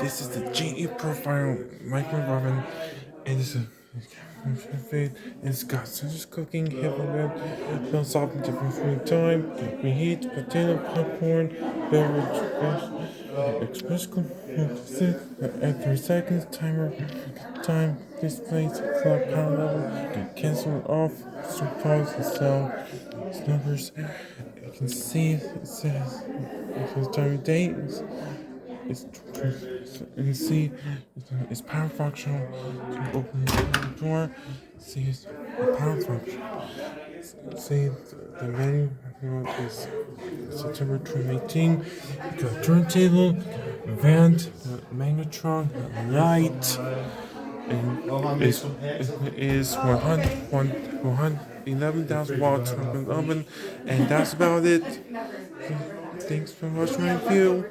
This is the GE profile microwave oven. And it's got scissors cooking, heavy red, no salt and different food time, reheat, potato, popcorn, beverage, fish, express cook, at 3 seconds, timer, time, displays, clock, power level, cancel off, pause, the cell, numbers, you can see it says, time of date, it's, you can see it's power functional. You can open the door, see it's power function. See the menu is September 2018. You got turntable, vent, magnetron, light, and is 111,000 watts oven, and that's about it. Thanks for watching my review.